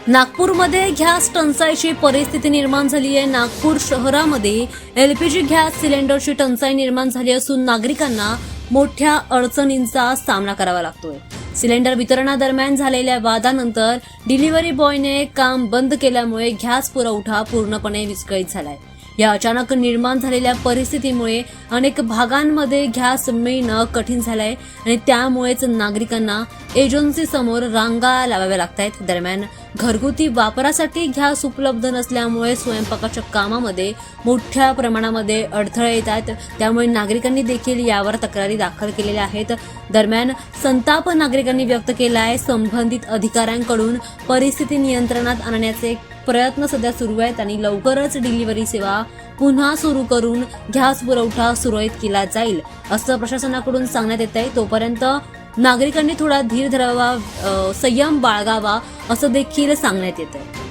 नागपूरमध्ये गॅस टंचाईची परिस्थिती निर्माण झाली आहे। नागपूर शहरामध्ये एलपीजी गॅस सिलेंडरची टंचाई निर्माण झाली असून नागरिकांना मोठ्या अडचणींचा सामना करावा लागतोय। सिलेंडर वितरणादरम्यान झालेल्या वादानंतर डिलिव्हरी बॉयने काम बंद केल्यामुळे गॅस पुरवठा पूर्णपणे विस्कळीत झालाय। या अचानक निर्माण झालेल्या परिस्थितीमुळे अनेक भागांमध्ये गॅस मिळणं कठीण झालंय आणि त्यामुळेच नागरिकांना एजन्सी समोर रांगा लावाव्या लागतायत। दरम्यान घरगुती वापरासाठी गॅस उपलब्ध नसल्यामुळे स्वयंपाकाच्या कामामध्ये मोठ्या प्रमाणामध्ये अडथळे येत आहेत। त्यामुळे नागरिकांनी देखील यावर तक्रारी दाखल केलेल्या आहेत। दरम्यान संताप नागरिकांनी व्यक्त केला आहे। संबंधित अधिकाऱ्यांकडून परिस्थिती नियंत्रणात आणण्याचे प्रयत्न सध्या सुरू आहेत आणि लवकरच डिलिव्हरी सेवा पुन्हा सुरू करून गॅस पुरवठा सुरळीत केला जाईल असं प्रशासनाकडून सांगण्यात येत आहे। तोपर्यंत नागरिकांनी थोडा धीर धरावा, संयम बाळगावा असं देखील सांगण्यात येत आहे।